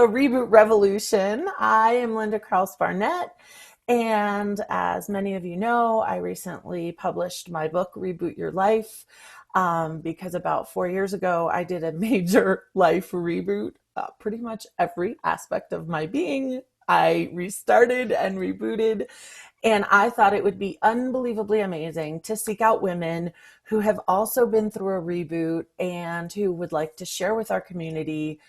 the Reboot Revolution. I am Linda Krause Barnett, and as many of you know, I recently published my book, Reboot Your Life, because about 4 years ago, I did a major life reboot. Pretty much every aspect of my being, I restarted and rebooted. And I thought it would be unbelievably amazing to seek out women who have also been through a reboot and who would like to share with our community,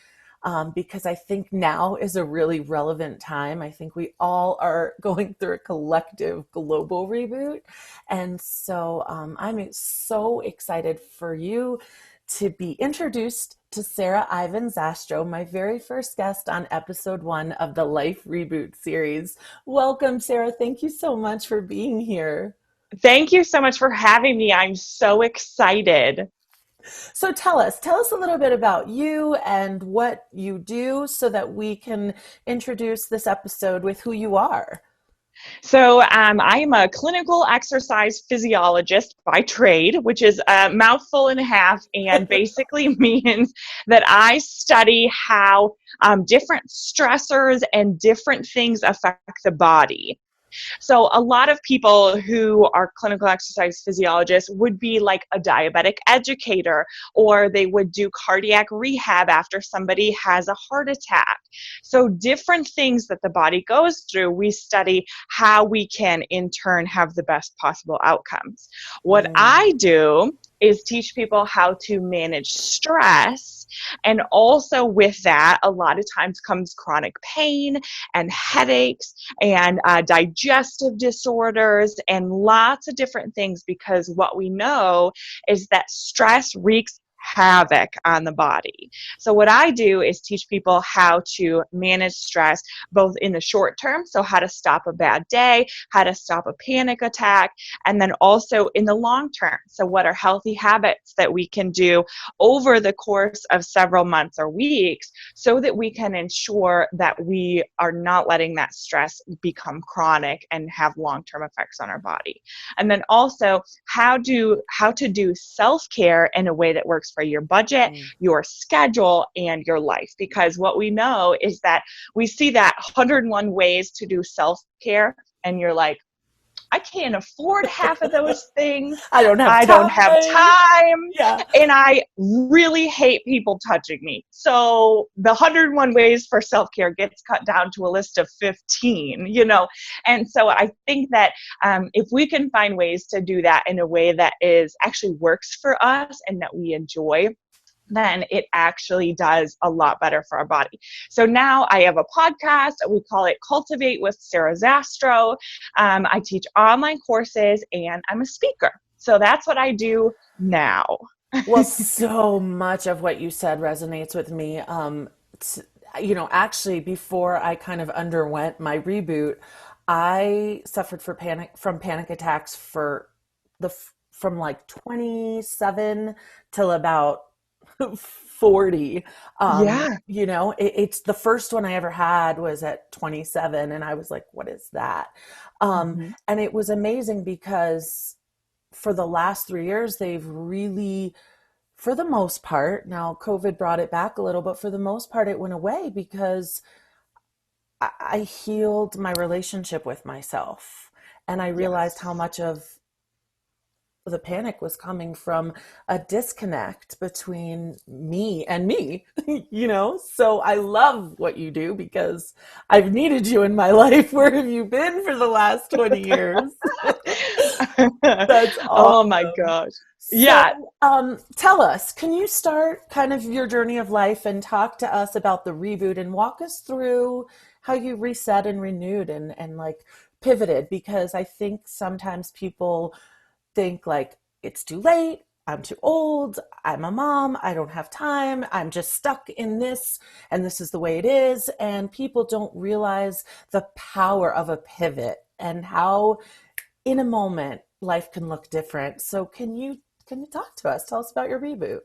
because I think now is a really relevant time. I think we all are going through a collective global reboot. And so I'm so excited for you to be introduced to Sarah Ivan Zastow, my very first guest on episode 1 of the Life Reboot series. Welcome, Sarah. Thank you so much for being here. Thank you so much for having me. I'm so excited. So tell us a little bit about you and what you do so that we can introduce this episode with who you are. I am a clinical exercise physiologist by trade, which is a mouthful and a half, and basically means that I study how different stressors and different things affect the body. So a lot of people who are clinical exercise physiologists would be like a diabetic educator, or they would do cardiac rehab after somebody has a heart attack. So different things that the body goes through, we study how we can in turn have the best possible outcomes. What I do is teach people how to manage stress. And also with that, a lot of times comes chronic pain and headaches and digestive disorders and lots of different things, because what we know is that stress wreaks havoc on the body. So what I do is teach people how to manage stress both in the short term, so how to stop a bad day, how to stop a panic attack, and then also in the long term. So what are healthy habits that we can do over the course of several months or weeks so that we can ensure that we are not letting that stress become chronic and have long-term effects on our body. And then also how to do self-care in a way that works for your budget, your schedule, and your life. Because what we know is that we see that 101 ways to do self-care, and you're like, I can't afford half of those things. I don't have I don't have time. time. Yeah. And I really hate people touching me. So the 101 ways for self-care gets cut down to a list of 15, And so I think that if we can find ways to do that in a way that is actually works for us and that we enjoy, then it actually does a lot better for our body. So now I have a podcast. We call it Cultivate with Sarah Zastow. I teach online courses and I'm a speaker. So that's what I do now. Well, so much of what you said resonates with me. Actually, before I kind of underwent my reboot, I suffered from panic attacks from like 27 till about 40. Yeah. It's the first one I ever had was at 27, and I was like, what is that? Mhm. And it was amazing because for the last 3 years, they've really, for the most part, now COVID brought it back a little, but for the most part, it went away because I healed my relationship with myself. And I realized how Yes. much of the panic was coming from a disconnect between me and me, So I love what you do because I've needed you in my life. Where have you been for the last 20 years? That's Oh my awesome. gosh. So, Yeah. tell us, can you start kind of your journey of life and talk to us about the reboot and walk us through how you reset and renewed and like pivoted? Because I think sometimes people think like it's too late, I'm too old, I'm a mom, I don't have time, I'm just stuck in this, and this is the way it is. And people don't realize the power of a pivot and how in a moment life can look different. So can you talk to us? Tell us about your reboot.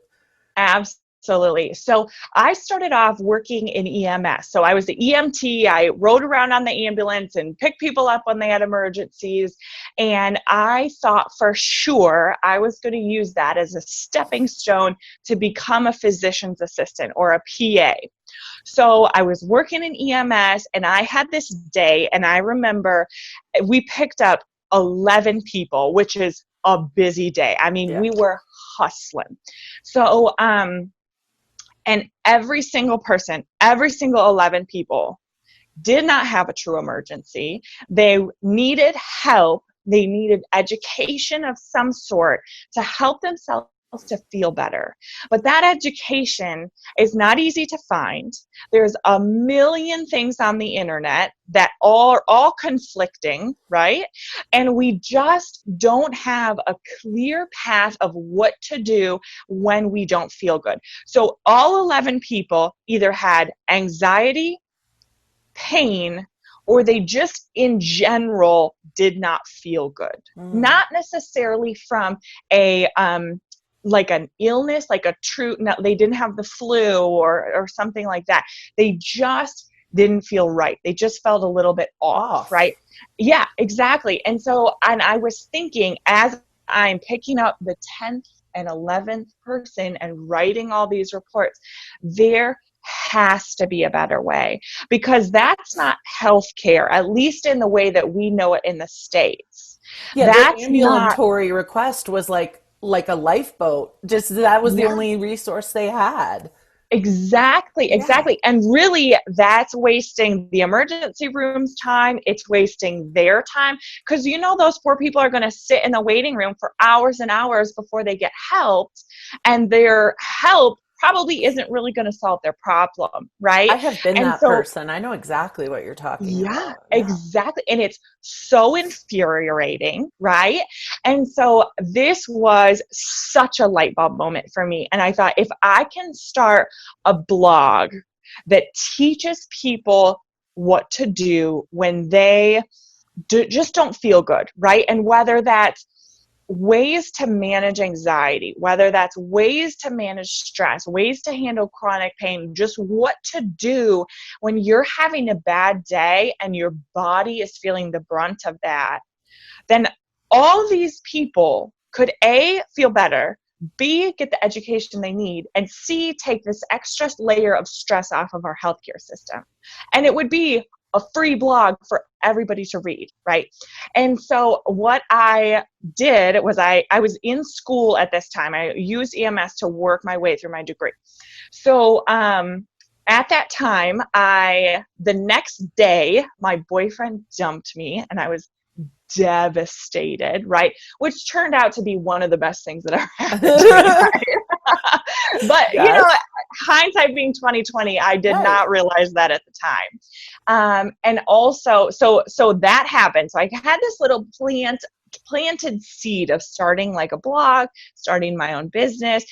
Absolutely. So I started off working in EMS. So I was the EMT. I rode around on the ambulance and picked people up when they had emergencies. And I thought for sure I was going to use that as a stepping stone to become a physician's assistant or a PA. So I was working in EMS and I had this day, and I remember we picked up 11 people, which is a busy day. I mean, Yeah. we were hustling. So, and every single person, every single 11 people did not have a true emergency. They needed help. They needed education of some sort to help themselves to feel better. But that education is not easy to find. There's a million things on the internet that are all conflicting, right? And we just don't have a clear path of what to do when we don't feel good. So all 11 people either had anxiety, pain, or they just in general did not feel good. Mm. Not necessarily from a like an illness, like a true, no, they didn't have the flu or something like that. They just didn't feel right. They just felt a little bit off, Off. right? Yeah, exactly. And so, and I was thinking as I'm picking up the 10th and 11th person and writing all these reports, there has to be a better way, because that's not healthcare, at least in the way that we know it in the States. Yeah, the That's not ambulatory request was like a lifeboat. Just that was the yeah, only resource they had. exactly, Yeah. exactly. And really, that's wasting the emergency room's time. It's wasting their time, because you know those poor people are going to sit in the waiting room for hours and hours before they get helped, and their help probably isn't really going to solve their problem, right? I have been And that so person. I know exactly what you're talking yeah, about. Yeah. exactly. And it's so infuriating, right? And so this was such a light bulb moment for me. And I thought, if I can start a blog that teaches people what to do when they just don't feel good, right? And whether that's ways to manage anxiety, whether that's ways to manage stress, ways to handle chronic pain, just what to do when you're having a bad day and your body is feeling the brunt of that, then all these people could A, feel better, B, get the education they need, and C, take this extra layer of stress off of our healthcare system. And it would be a free blog for everybody to read, right? And so what I did was I was in school at this time. I used EMS to work my way through my degree. So at that time, the next day, my boyfriend dumped me, and I was devastated, right? Which turned out to be one of the best things that ever happened to me, right? But you know, Yes. hindsight being 2020, I did Right. not realize that at the time. And also, so that happened. So I had this little planted seed of starting like a blog, starting my own business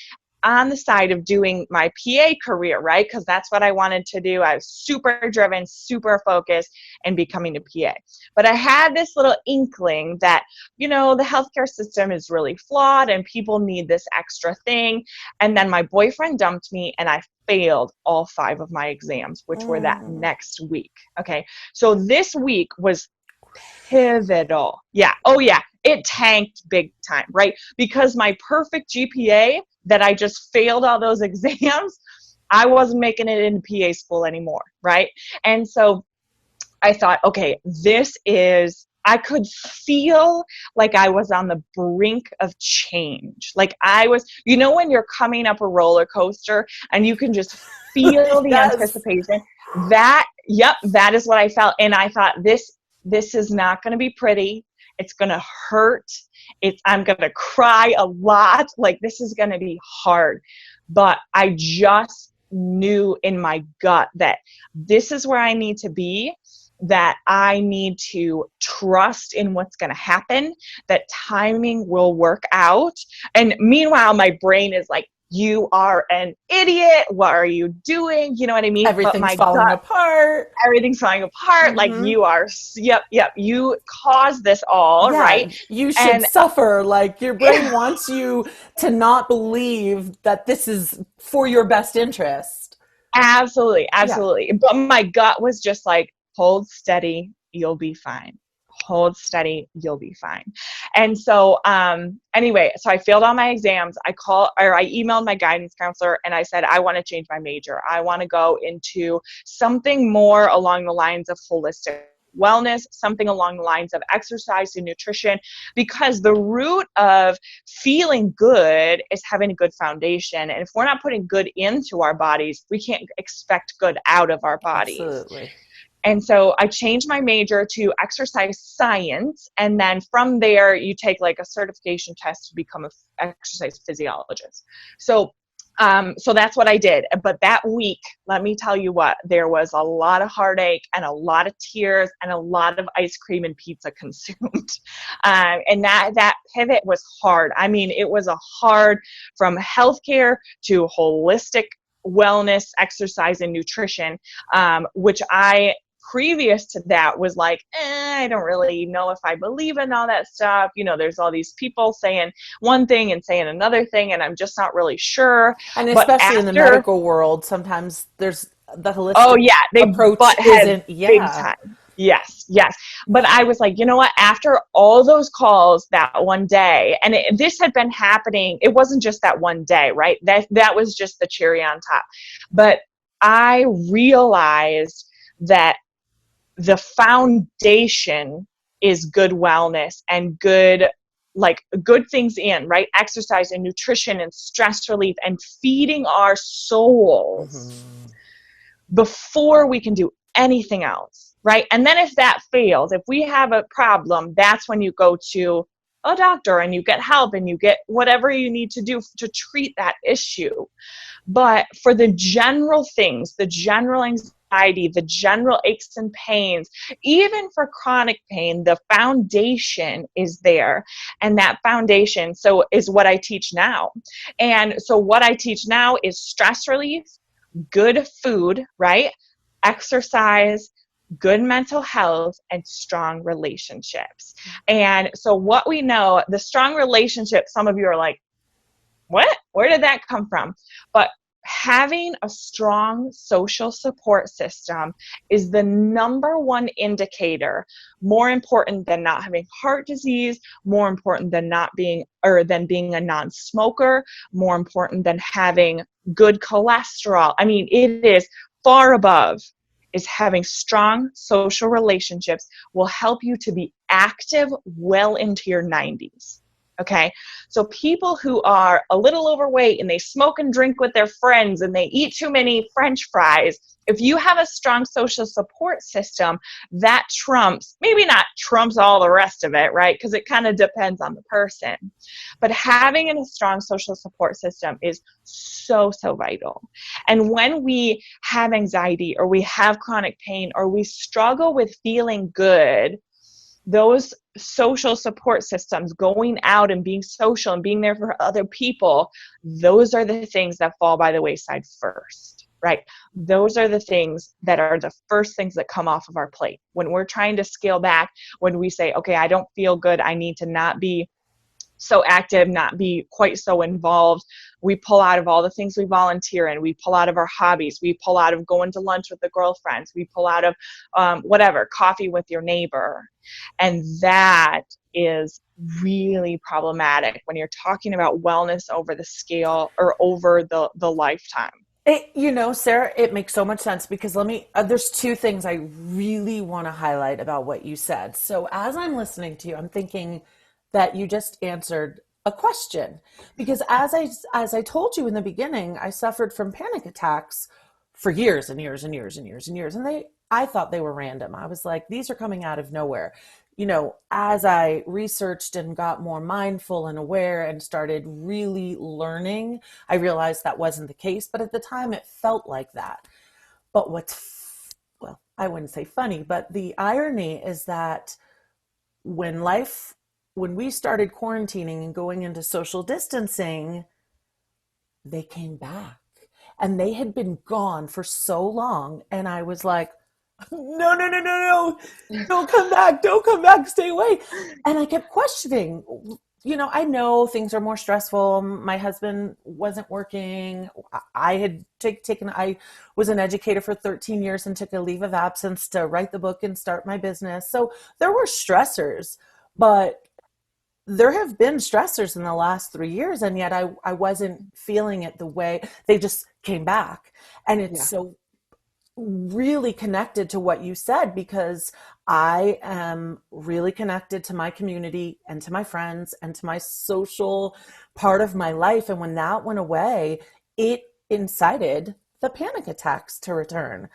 on the side of doing my PA career, right? Because that's what I wanted to do. I was super driven, super focused, and becoming a PA. But I had this little inkling that, you know, the healthcare system is really flawed and people need this extra thing. And then my boyfriend dumped me, and I failed all 5 of my exams, which were that Mm. next week. Okay. So this week was pivotal. Yeah. Oh, yeah. It tanked big time, right? Because my perfect GPA that I just failed all those exams, I wasn't making it into PA school anymore, right? And so I thought, okay, I could feel like I was on the brink of change. Like I was, you know, when you're coming up a roller coaster and you can just feel the Yes. anticipation. Yep, that is what I felt. And I thought, this is not going to be pretty. It's going to hurt. I'm going to cry a lot. Like this is going to be hard. But I just knew in my gut that this is where I need to be, that I need to trust in what's going to happen, that timing will work out. And meanwhile, my brain is like you are an idiot. What are you doing? You know what I mean? But Everything's my falling gut, apart. everything's falling apart. Like Hmm. you are, yep, you caused this all, right? Yeah, you should And suffer. Like your brain wants you to not believe that this is for your best interest. absolutely, Yeah, absolutely. But my gut was just like, hold steady, you'll be fine. Hold steady, you'll be fine. And so, anyway, so I failed all my exams. I emailed my guidance counselor and I said, I want to change my major. I want to go into something more along the lines of holistic wellness, something along the lines of exercise and nutrition, because the root of feeling good is having a good foundation. And if we're not putting good into our bodies, we can't expect good out of our bodies. absolutely. And so I changed my major to exercise science. And then from there, you take like a certification test to become an exercise physiologist. So that's what I did. But that week, let me tell you what, there was a lot of heartache and a lot of tears and a lot of ice cream and pizza consumed. And that pivot was hard. I mean, it was a hard from healthcare to holistic wellness, exercise, and nutrition, which I previous to that was like, I don't really know if I believe in all that stuff. You know, there's all these people saying one thing and saying another thing, and I'm just not really sure. And But especially in the after, medical world, sometimes there's the oh holistic yeah, they approach butt heads isn't, big yeah. time. Yes, yes. But I was like, you know what? After all those calls that one day, and this had been happening, it wasn't just that one day, right? That was just the cherry on top. But I realized that the foundation is good wellness and good things in, right? Exercise and nutrition and stress relief and feeding our souls Hmm. before we can do anything else, right? And then if that fails, if we have a problem, that's when you go to a doctor and you get help and you get whatever you need to do to treat that issue. But for the general things, the general anxiety, the general aches and pains, even for chronic pain, the foundation is there. And that foundation is what I teach now. And so what I teach now is stress relief, good food, right? Exercise, good mental health, and strong relationships. And so what we know, the strong relationships, some of you are like, what? Where did that come from? But having a strong social support system is the number one indicator, more important than not having heart disease, more important than being a non-smoker, more important than having good cholesterol. I mean, it is far above. Is having strong social relationships will help you to be active well into your 90s. Okay, so people who are a little overweight and they smoke and drink with their friends and they eat too many French fries, if you have a strong social support system, that maybe not trumps all the rest of it, right? Because it kind of depends on the person. But having a strong social support system is so, so vital. And when we have anxiety or we have chronic pain or we struggle with feeling good, those social support systems, going out and being social and being there for other people, those are the things that fall by the wayside first, right? Those are the things that are the first things that come off of our plate. When we're trying to scale back, when we say, okay, I don't feel good, I need to not be so active, not be quite so involved. We pull out of all the things we volunteer in. We pull out of our hobbies. We pull out of going to lunch with the girlfriends. We pull out of whatever, coffee with your neighbor. And that is really problematic when you're talking about wellness over the scale or over the lifetime. Sarah, it makes so much sense because there's two things I really want to highlight about what you said. So as I'm listening to you, I'm thinking that you just answered a question because as I told you in the beginning, I suffered from panic attacks for years and years and years and years and years. And I thought they were random. I was like, these are coming out of nowhere. As I researched and got more mindful and aware and started really learning, I realized that wasn't the case. But at the time, it felt like that. But well, I wouldn't say funny, but the irony is that when when we started quarantining and going into social distancing, they came back and they had been gone for so long. And I was like, no, no, no, no, no, don't come back, don't come back, stay away. And I kept questioning, I know things are more stressful. My husband wasn't working. I had I was an educator for 13 years and took a leave of absence to write the book and start my business. So there were stressors, but there have been stressors in the last 3 years, and yet I wasn't feeling it the way they just came back. And it's Yeah. so really connected to what you said, because I am really connected to my community and to my friends and to my social part of my life. And when that went away, it incited the panic attacks to return.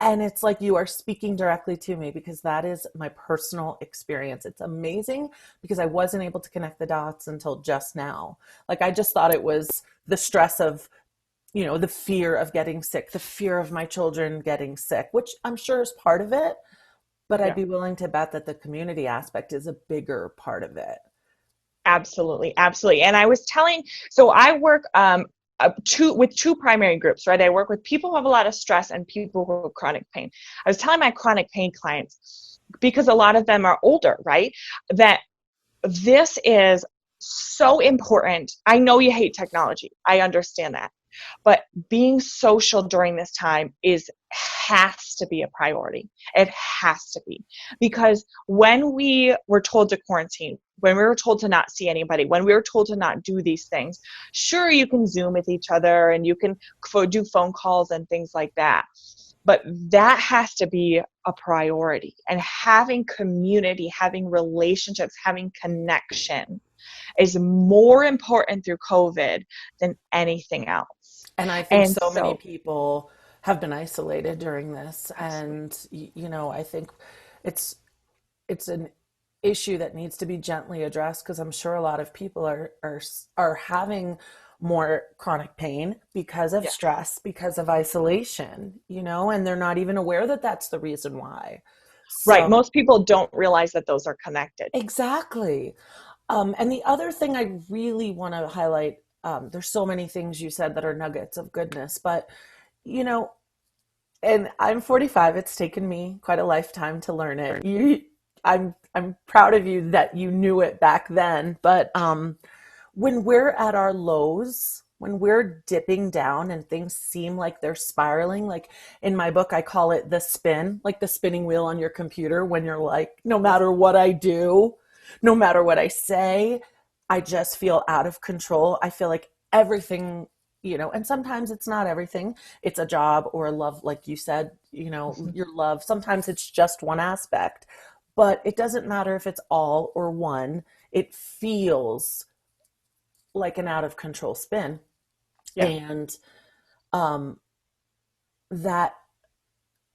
And it's like you are speaking directly to me, because that is my personal experience. It's amazing because I wasn't able to connect the dots until just now. Like I just thought it was the stress of, the fear of getting sick, the fear of my children getting sick, which I'm sure is part of it, but I'd Yeah. be willing to bet that the community aspect is a bigger part of it. Absolutely, absolutely. And I was telling, so I work with two primary groups, right? I work with people who have a lot of stress and people who have chronic pain. I was telling my chronic pain clients, because a lot of them are older, right? That this is so important. I know you hate technology. I understand that. But being social during this time has to be a priority. It has to be. Because when we were told to quarantine, when we were told to not see anybody, when we were told to not do these things, sure, you can Zoom with each other and you can do phone calls and things like that. But that has to be a priority. And having community, having relationships, having connection is more important through COVID than anything else. And I think And so many so, people have been isolated during this. absolutely. And, I think it's, it's an issue that needs to be gently addressed, because I'm sure a lot of people are having more chronic pain because of Yeah. stress, because of isolation, and they're not even aware that that's the reason why. Right. So Most people don't realize that those are connected. exactly. And the other thing I really want to highlight, there's so many things you said that are nuggets of goodness, but you know, and I'm 45. It's taken me quite a lifetime to learn it. I'm proud of you that you knew it back then. But when we're at our lows, when we're dipping down and things seem like they're spiraling, like in my book, I call it the spin, like the spinning wheel on your computer, when you're like, no matter what I do, no matter what I say, I just feel out of control. I feel like everything, and sometimes it's not everything. It's a job or a love, like you said, your love. Sometimes it's just one aspect, but it doesn't matter if it's all or one. It feels like an out of control spin. Yeah. And um, that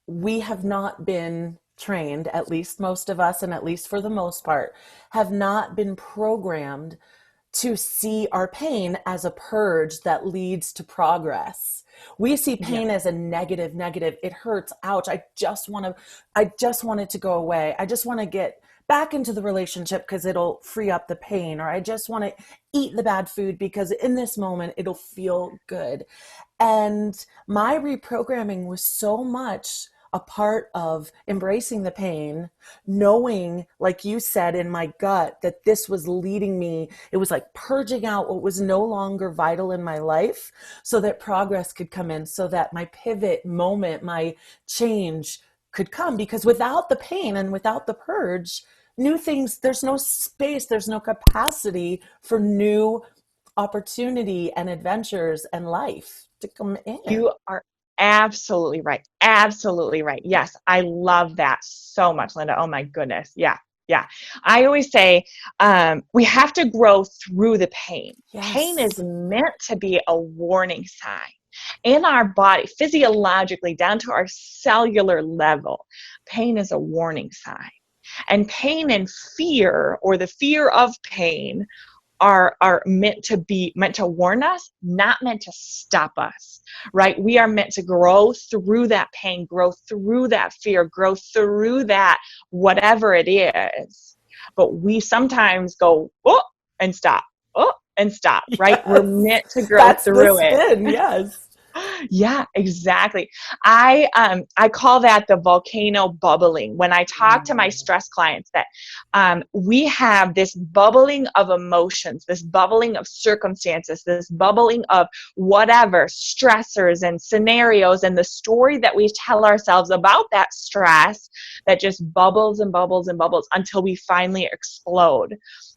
we have not been trained, at least most of us, and at least for the most part, have not been programmed to see our pain as a purge that leads to progress. We see Yeah. pain as a negative, negative. It hurts. Ouch. I just want it to go away. I just want to get back into the relationship because it'll free up the pain. Or I just want to eat the bad food because in this moment it'll feel good. And my reprogramming was so much a part of embracing the pain, knowing, like you said, in my gut, that this was leading me. It was like purging out what was no longer vital in my life so that progress could come in, so that my pivot moment, my change could come. Because without the pain and without the purge, new things, there's no space, there's no capacity for new opportunity and adventures and life to come in. You are absolutely right. Absolutely right. Yes, I love that so much, Linda. Oh my goodness. Yeah. Yeah. I always say we have to grow through the pain. Pain is Yes. meant to be a warning sign in our body, physiologically, down to our cellular level. Pain is a warning sign. And pain and fear, or the fear of pain, are meant to warn us, not meant to stop us, right? We are meant to grow through that pain, grow through that fear, grow through that whatever it is. But we sometimes go, oh, and stop, oh, and stop, right? We're Yes. meant to grow That's the through it. spin. Yes. Yeah, exactly. I call that the volcano bubbling. When I talk to my Mm. stress clients, that we have this bubbling of emotions, this bubbling of circumstances, this bubbling of whatever stressors and scenarios, and the story that we tell ourselves about that stress that just bubbles and bubbles and bubbles until we finally explode.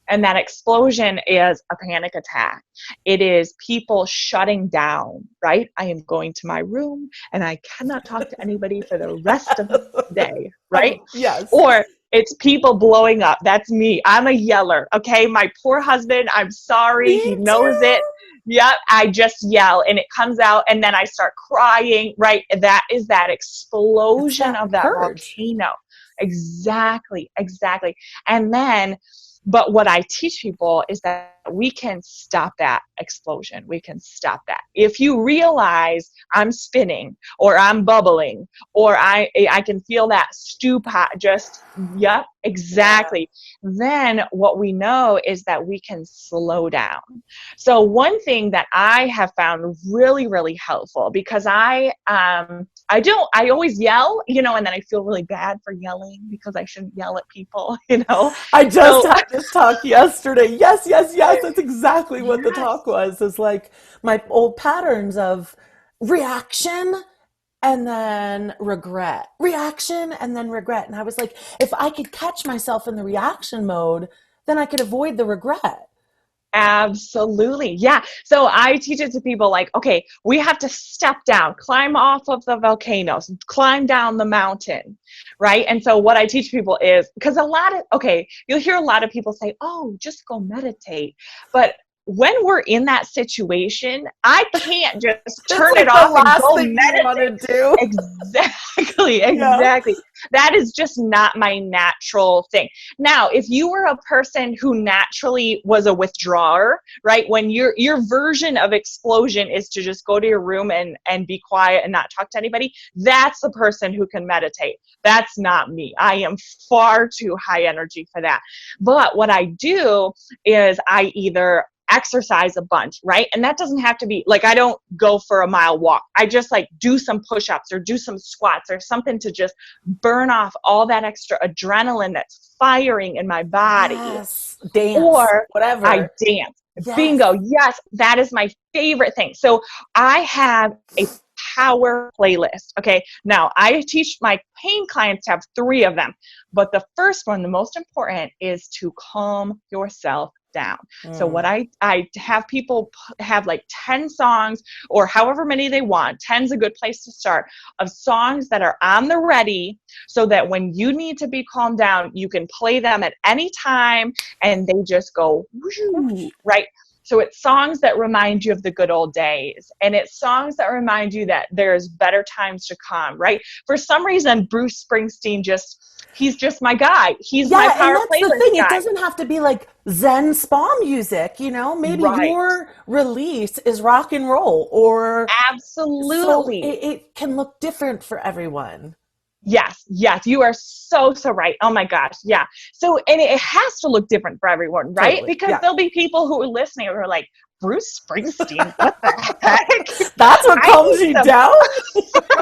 And that explosion is a panic attack. It is people shutting down, right? I am going to my room and I cannot talk to anybody for the rest of the day, right? Yes. Or it's people blowing up. That's me. I'm a yeller. Okay. My poor husband, I'm sorry. He Me knows it. too. Yep. I just yell and it comes out and then I start crying, right? That is that It's explosion that of that purge. volcano. Exactly. Exactly. And then, but what I teach people is that we can stop that explosion. We can stop that. If you realize I'm spinning or I'm bubbling or I can feel that stew pot just, yep, Yeah. exactly. Then what we know is that we can slow down. So one thing that I have found really, really helpful, because I always yell, and then I feel really bad for yelling because I shouldn't yell at people, I just So had this talk yesterday. Yes, yes, yes. That's exactly what the talk yes, was. Is like my old patterns of reaction and then regret, reaction and then regret. And I was like, if I could catch myself in the reaction mode, then I could avoid the regret. absolutely. Yeah. So I teach it to people like, okay, we have to step down, climb off of the volcanoes, climb down the mountain, right? And so what I teach people is, because you'll hear a lot of people say, oh, just go meditate. But when we're in that situation, I can't just It's turn it like the off and last go thing you want meditate. to do. Exactly, Yeah. exactly. That is just not my natural thing. Now, if you were a person who naturally was a withdrawer, right? When your version of explosion is to just go to your room and be quiet and not talk to anybody, that's the person who can meditate. That's not me. I am far too high energy for that. But what I do is I either exercise a bunch, right? And that doesn't have to be like, I don't go for a mile walk. I just like do some push-ups or do some squats or something to just burn off all that extra adrenaline that's firing in my body. Yes. Dance, Or I whatever. dance. Yes. Bingo. Yes, that is my favorite thing. So I have a power playlist. Okay. Now I teach my pain clients to have three of them, but the first one, the most important, is to calm yourself down. So what Mm. I have people have like 10 songs or however many they want. 10's a good place to start, of songs that are on the ready, so that when you need to be calmed down, you can play them at any time and they just go whoo, right? So it's songs that remind you of the good old days. And it's songs that remind you that there's better times to come, right? For some reason, Bruce Springsteen he's just my guy. He's my Yeah, and power that's the playlist thing. It guy. doesn't have to be like Zen spa music, you know? Maybe Right. your release is rock and roll, or so Absolutely. it can look different for everyone. Yes, yes, you are so, so right. Oh my gosh. Yeah. So, and it has to look different for everyone, right? Totally. Because Yeah. there'll be people who are listening who are like, Bruce Springsteen, what the heck? That's what I calms need you some, down?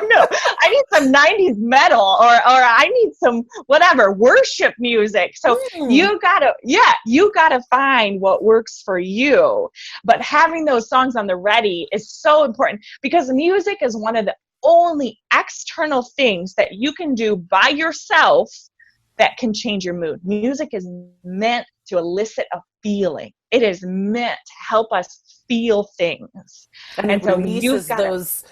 no, I need some 90s metal, or I need some whatever worship music. So Mm. you gotta find what works for you. But having those songs on the ready is so important, because music is one of the only external things that you can do by yourself that can change your mood. Music is meant to elicit a feeling. It is meant to help us feel things. And it And so you've releases got to those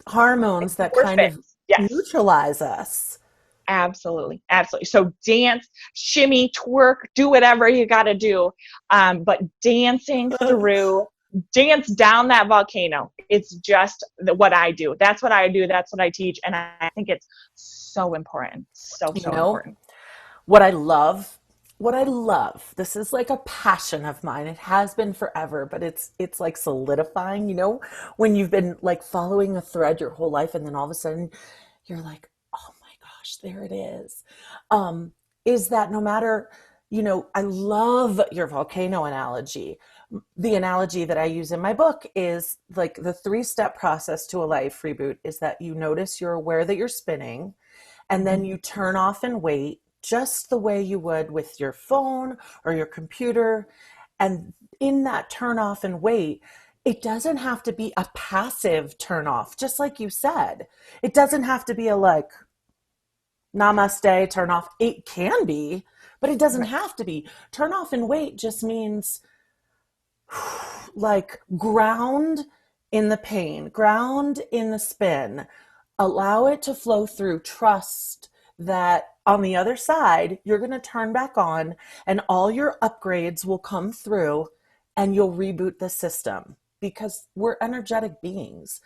hormones that kind of endorphins. Yes. neutralize us. Absolutely. Absolutely. So dance, shimmy, twerk, do whatever you got to do. But dance down that volcano. It's just what I do. That's what I do. That's what I teach. And I think it's so important. So, You so know, important. what I love, what I love, this is like a passion of mine. It has been forever, but it's like solidifying, when you've been like following a thread your whole life and then all of a sudden you're like, oh my gosh, there it is. Is that no matter I love your volcano analogy. The analogy that I use in my book is like the 3-step process to a life reboot is that you notice, you're aware that you're spinning, and then you turn off and wait just the way you would with your phone or your computer. And in that turn off and wait, it doesn't have to be a passive turn off, just like you said. It doesn't have to be a like, namaste, turn off. It can be, but it doesn't Right. have to be. Turn off and wait just means like ground in the pain, ground in the spin, allow it to flow through, trust that on the other side, you're going to turn back on and all your upgrades will come through and you'll reboot the system because we're energetic beings.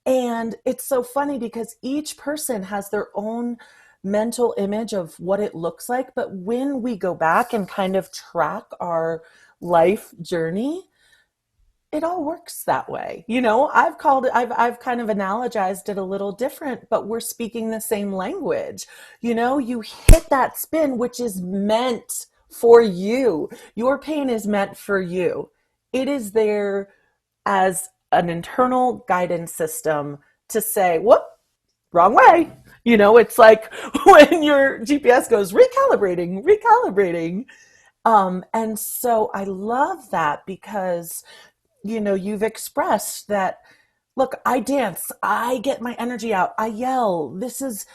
And it's so funny because each person has their own mental image of what it looks like. But when we go back and kind of track our life journey, it all works that way. I've kind of analogized it a little different, but we're speaking the same language. You hit that spin, which is meant for you. Your pain is meant for you. It is there as an internal guidance system to say, whoop, wrong way. It's like when your GPS goes recalibrating, recalibrating. And so I love that because you've expressed that, look, I dance, I get my energy out, I yell. This is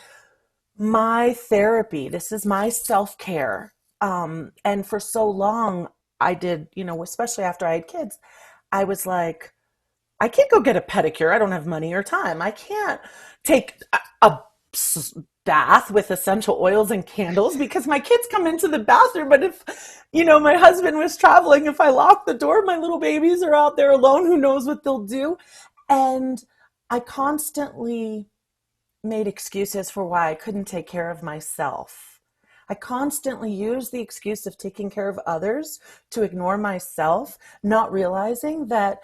my therapy, this is my self-care. And for so long, I did, especially after I had kids, I was like, I can't go get a pedicure. I don't have money or time. I can't take a bath with essential oils and candles because my kids come into the bathroom. But if, my husband was traveling, if I lock the door, my little babies are out there alone. Who knows what they'll do? And I constantly made excuses for why I couldn't take care of myself. I constantly used the excuse of taking care of others to ignore myself, not realizing that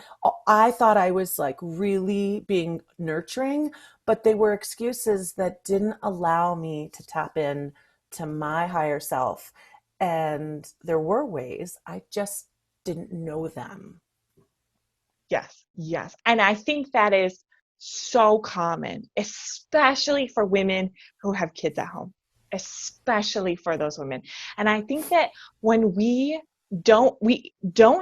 I thought I was like really being nurturing, but they were excuses that didn't allow me to tap in to my higher self. And there were ways, I just didn't know them. Yes, yes. And I think that is so common, especially for women who have kids at home, especially for those women. And I think that when we don't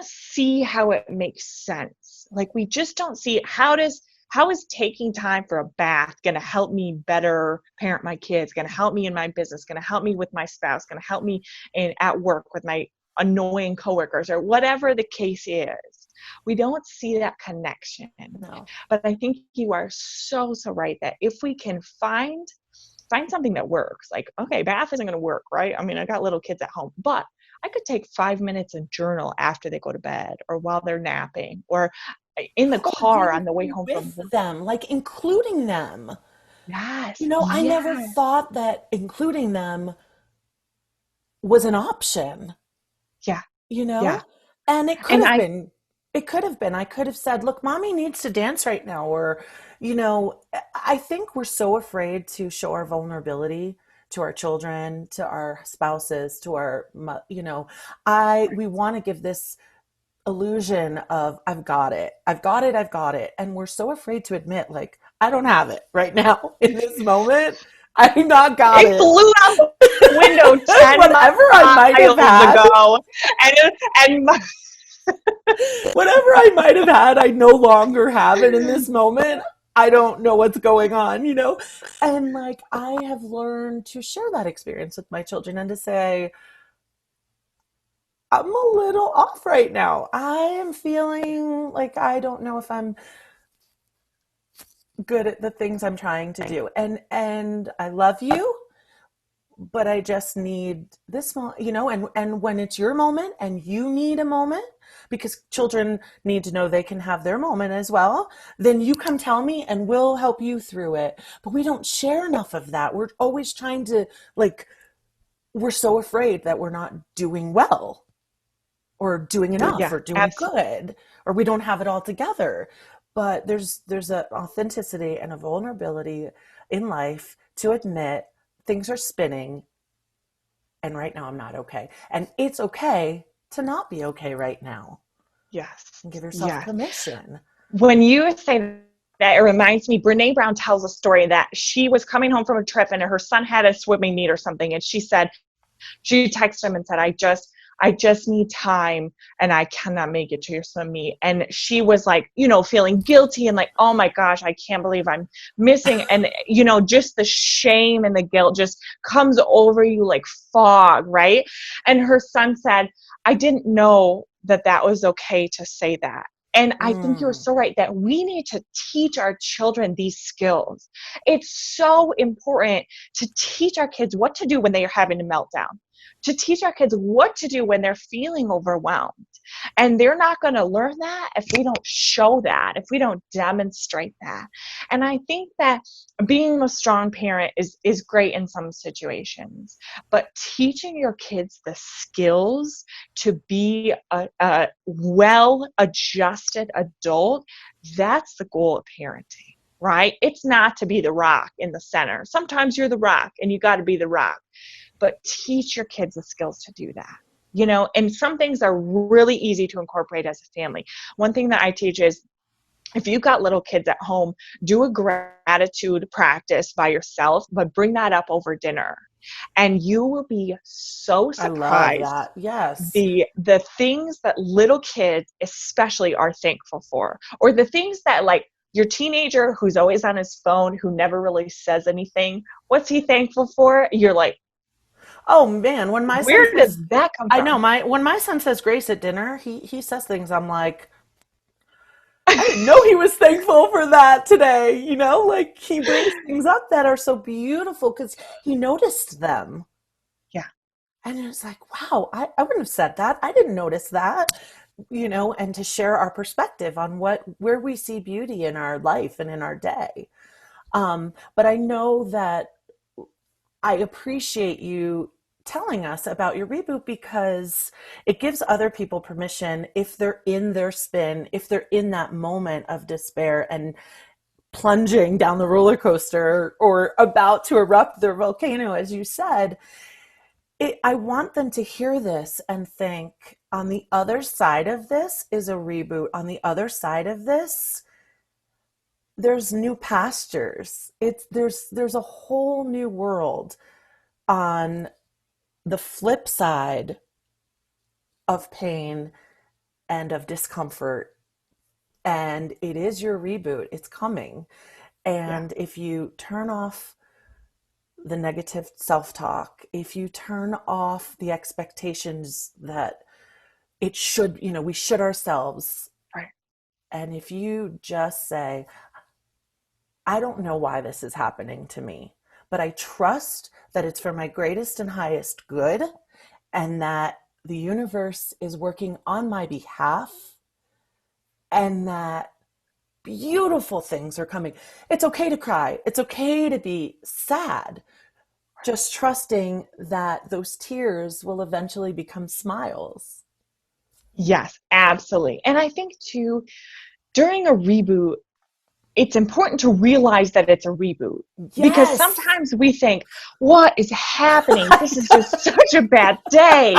see how it makes sense. Like we just don't see it. How is taking time for a bath going to help me better parent my kids, going to help me in my business, going to help me with my spouse, going to help me at work with my annoying coworkers or whatever the case is. We don't see that connection. No. But I think you are so, so right that if we can find something that works, like, okay, bath isn't going to work, right? I mean, I got little kids at home, but I could take 5 minutes and journal after they go to bed or while they're napping or in the Or car doing on the way it home from with work. them, like including them. Yes, I never yes, thought that including them was an option, yeah, you yeah. know? And it could And have I, been. It could have been. I could have said, look, mommy needs to dance right now. Or, I think we're so afraid to show our vulnerability to our children, to our spouses, to our, we want to give this illusion of I've got it. I've got it. I've got it. And we're so afraid to admit like I don't have it right now in this moment. I not got it it. flew out the window 10 Whatever I might have miles had, ago. And whatever I might have had, I no longer have it in this moment. I don't know what's going on. And like I have learned to share that experience with my children and to say, I'm a little off right now. I am feeling like I don't know if I'm good at the things I'm trying to do. And I love you, but I just need this moment, and when it's your moment and you need a moment, because children need to know they can have their moment as well, then you come tell me and we'll help you through it. But we don't share enough of that. We're always trying to like we're so afraid that we're not doing well or doing enough yeah, or doing absolutely. good or we don't have it all together. But there's an authenticity and a vulnerability in life to admit things are spinning and right now I'm not okay. And it's okay to not be okay right now, Yes. and give yourself Yes. permission. When you say that, it reminds me, Brene Brown tells a story that she was coming home from a trip and her son had a swimming meet or something. And she said, she texted him and said, I just need time and I cannot make it to your swim meet. And she was like, feeling guilty and like, oh my gosh, I can't believe I'm missing. And, just the shame and the guilt just comes over you like fog, right? And her son said, I didn't know that was okay to say that. And I think you're Mm, so right that we need to teach our children these skills. It's so important to teach our kids what to do when they are having a meltdown, to teach our kids what to do when they're feeling overwhelmed. And they're not going to learn that if we don't show that, if we don't demonstrate that. And I think that being a strong parent is great in some situations, but teaching your kids the skills to be a well-adjusted adult, that's the goal of parenting. Right? It's not to be the rock in the center. Sometimes you're the rock and you got to be the rock, but teach your kids the skills to do that. And some things are really easy to incorporate as a family. One thing that I teach is, if you've got little kids at home, do a gratitude practice by yourself, but bring that up over dinner. And you will be so I love surprised that. Yes. the things that little kids especially are thankful for, or the things that, like, your teenager who's always on his phone, who never really says anything, what's he thankful for? You're like, Oh man, when my son where says, does that come I know from? my when my son says grace at dinner, he says things I'm like, I didn't know he was thankful for that today. Like he brings things up that are so beautiful because he noticed them. Yeah, And it's like, wow, I wouldn't have said that. I didn't notice that, and to share our perspective on where we see beauty in our life and in our day. But I know that I appreciate you telling us about your reboot because it gives other people permission, if they're in their spin, if they're in that moment of despair and plunging down the roller coaster or about to erupt their volcano, as you said. I want them to hear this and think, on the other side of this is a reboot. On the other side of this, there's new pastures. There's a whole new world on the flip side of pain and of discomfort. And it is your reboot. It's coming. yeah, And if you turn off the negative self-talk, if you turn off the expectations that it should, we should ourselves, right. and if you just say, I don't know why this is happening to me, but I trust that it's for my greatest and highest good, and that the universe is working on my behalf, and that beautiful things are coming. It's okay to cry. It's okay to be sad. Just trusting that those tears will eventually become smiles. Yes, absolutely. And I think too, during a reboot, it's important to realize that it's a reboot, because Yes. sometimes we think, what is happening? This is just such a bad day.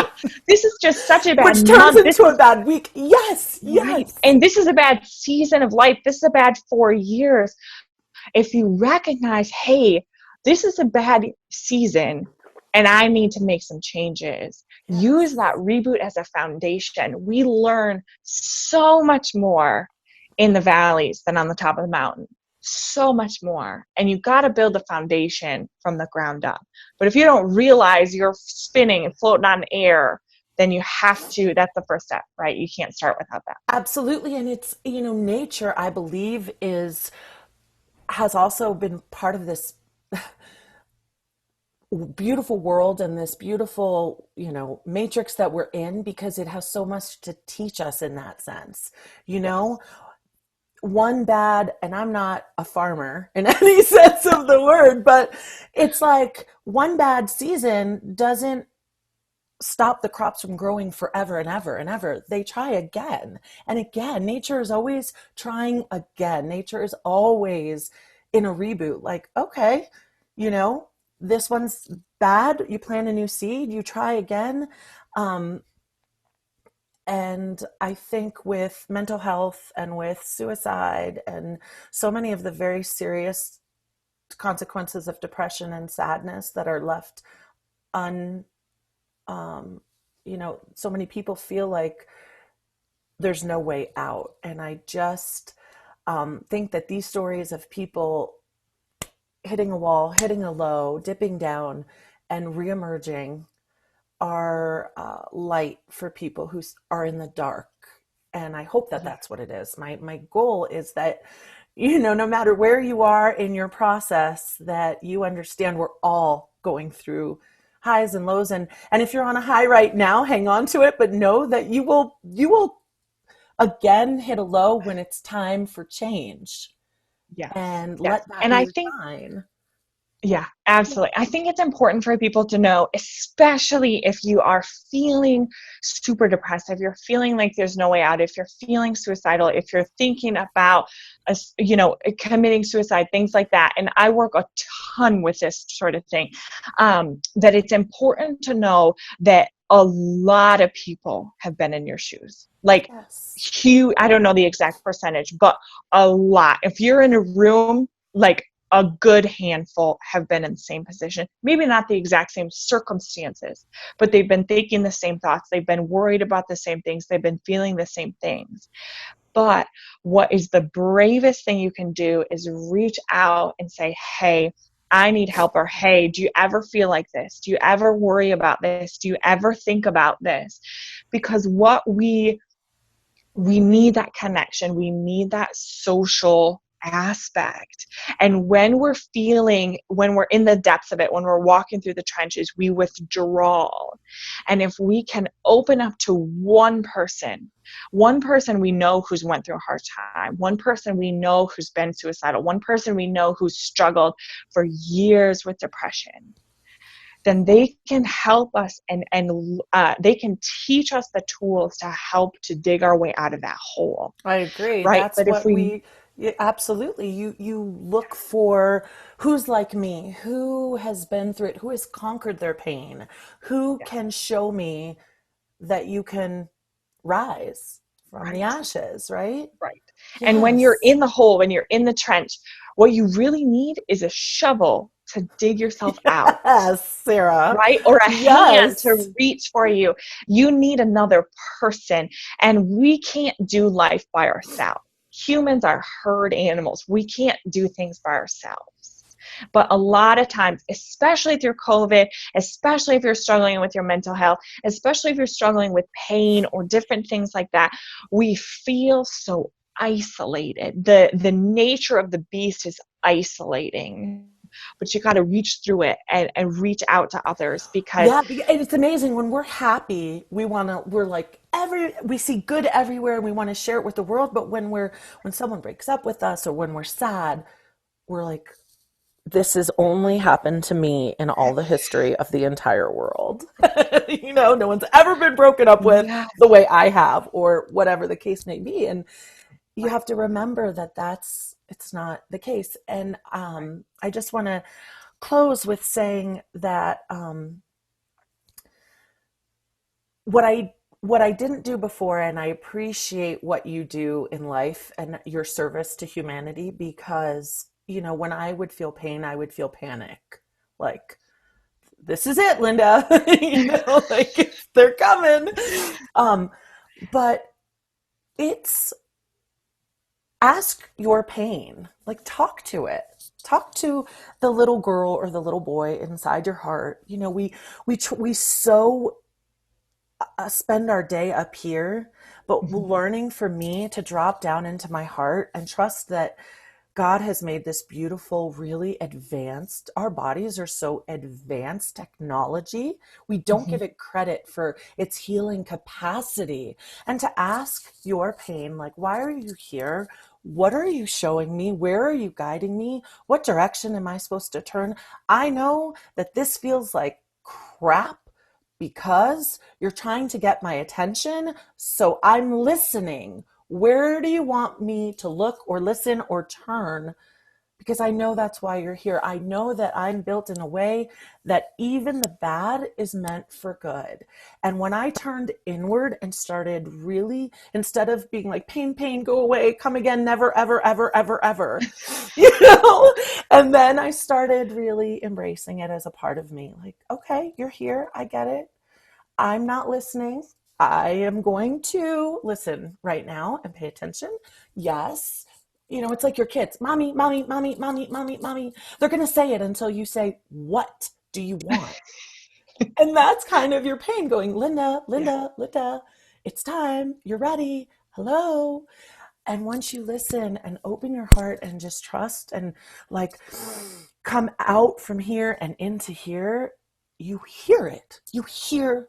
This is just such a bad Which turns month. This into a is bad week. Yes, right. yes. And this is a bad season of life. This is a bad 4 years. If you recognize, hey, this is a bad season and I need to make some changes, use Yes. that reboot as a foundation. We learn so much more in the valleys than on the top of the mountain. So much more. And you got to build a foundation from the ground up. But if you don't realize you're spinning and floating on air, then you have to, that's the first step, right? You can't start without that. Absolutely. And it's, nature, I believe, has also been part of this beautiful world and this beautiful, matrix that we're in, because it has so much to teach us in that sense. You know, Yes. one bad, and I'm not a farmer in any sense of the word, but it's like one bad season doesn't stop the crops from growing forever and ever and ever. They try again and again. Nature is always trying again. Nature is always in a reboot. Like, okay, you know, this one's bad, you plant a new seed, you try again. Um, and I think with mental health and with suicide and so many of the very serious consequences of depression and sadness that are left un um, so many people feel like there's no way out. And I just think that these stories of people hitting a wall, hitting a low, dipping down, and reemerging are light for people who are in the dark. And I hope that Yeah. that's what it is. My goal is that, no matter where you are in your process, that you understand we're all going through highs and lows. And if you're on a high right now, hang on to it, but know that you will again hit a low when it's time for change. Yes. And Yes. let that And be I your think, sign. yeah, absolutely. I think it's important for people to know, especially if you are feeling super depressed, if you're feeling like there's no way out, if you're feeling suicidal, if you're thinking about, committing suicide, things like that. And I work a ton with this sort of thing. That it's important to know that a lot of people have been in your shoes. Like, Yes. huge, I don't know the exact percentage, but a lot. If you're in a room, like, a good handful have been in the same position, maybe not the exact same circumstances, but they've been thinking the same thoughts. They've been worried about the same things. They've been feeling the same things. But what is the bravest thing you can do is reach out and say, hey, I need help, or hey, do you ever feel like this? Do you ever worry about this? Do you ever think about this? Because what we need that connection. We need that social aspect. And when we're in the depths of it, when we're walking through the trenches, we withdraw. And if we can open up to one person we know who's went through a hard time, one person we know who's been suicidal, one person we know who's struggled for years with depression, then they can help us, and they can teach us the tools to help to dig our way out of that hole, I agree. right? That's But if what we, we yeah, absolutely. You look for who's like me, who has been through it, who has conquered their pain, who yeah, can show me that you can rise from the right, ashes, right? right. And when you're Yes. in the hole, when you're in the trench, what you really need is a shovel to dig yourself out, Yes, Sarah. right? Or a hand Yes. to reach for you. You need another person. And we can't do life by ourselves. Humans are herd animals. We can't do things by ourselves. But a lot of times, especially through COVID, especially if you're struggling with your mental health, especially if you're struggling with pain or different things like that, we feel so isolated. The nature of the beast is isolating, but you got to reach through it and reach out to others because Yeah, and it's amazing when we're happy, we're like we see good everywhere and we want to share it with the world, but when someone breaks up with us or when we're sad, we're like, this has only happened to me in all the history of the entire world. No one's ever been broken up with yeah, the way I have, or whatever the case may be. And you right, have to remember that it's not the case. And right. I just want to close with saying that what I didn't do before, and I appreciate what you do in life and your service to humanity, because when I would feel pain, I would feel panic, like, this is it, Linda. Like, they're coming. um but it's ask your pain, like, talk to it, talk to the little girl or the little boy inside your heart. We so spend our day up here, but Mhm. learning for me to drop down into my heart and trust that God has made this beautiful, really advanced. Our bodies are so advanced technology. We don't Mhm. give it credit for its healing capacity. And to ask your pain, like, why are you here? What are you showing me? Where are you guiding me? What direction am I supposed to turn? I know that this feels like crap because you're trying to get my attention. So I'm listening. Where do you want me to look or listen or turn? because I know that's why you're here. I know that I'm built in a way that even the bad is meant for good. And when I turned inward and started really, instead of being like, pain, pain, go away, come again, never, ever, ever, ever, ever, you know? And then I started really embracing it as a part of me. Like, okay, you're here. I get it. I'm not listening. I am going to listen right now and pay attention. Yes. You know, it's like your kids, mommy, mommy, mommy, mommy, mommy, mommy. They're going to say it until you say, what do you want? And that's kind of your pain going, Linda, Yeah. Linda, Linda, it's time. You're ready. Hello. And once you listen and open your heart and just trust and like come out from here and into here, you hear it. You hear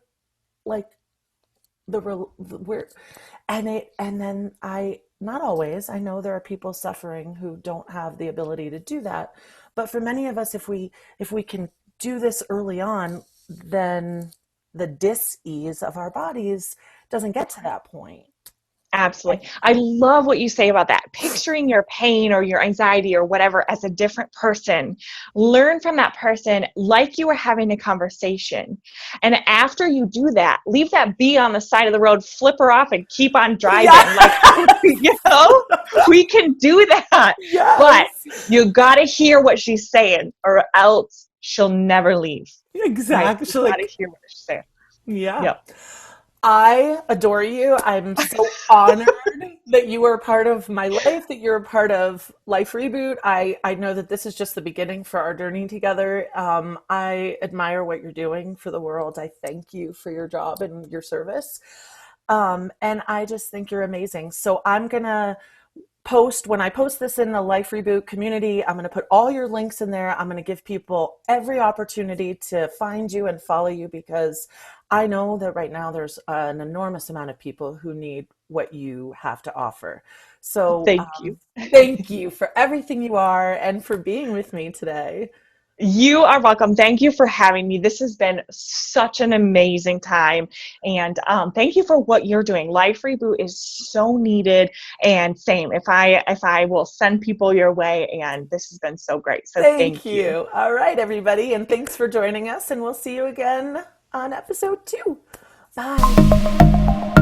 like the where and then I not always, I know there are people suffering who don't have the ability to do that, but for many of us, if we can do this early on, then the dis-ease of our bodies doesn't get to that point. And Absolutely. I love what you say about that. Picturing your pain or your anxiety or whatever as a different person. Learn from that person like you were having a conversation. And after you do that, leave that bee on the side of the road, flip her off, and keep on driving. Like, yes, you know, we can do that. But yes, you got to hear what she's saying, or else she'll never leave. Right? You exactly. got to Like, hear what she's saying. yeah. Yep. I adore you. I'm so honored that you are a part of my life, that you're a part of Life Reboot. I know that this is just the beginning for our journey together. I admire what you're doing for the world. I thank you for your job and your service. And I just think you're amazing. So I'm going to post when I post this in the Life Reboot community, I'm going to put all your links in there. I'm going to give people every opportunity to find you and follow you because I know that right now there's an enormous amount of people who need what you have to offer. So Thank you. thank you for everything you are and for being with me today. You are welcome. Thank you for having me. This has been such an amazing time. And thank you for what you're doing. Life Reboot is so needed. And same, if I will send people your way, and this has been so great. So Thank thank you. you. All right, everybody. And thanks for joining us. And we'll see you again on episode 2. Bye.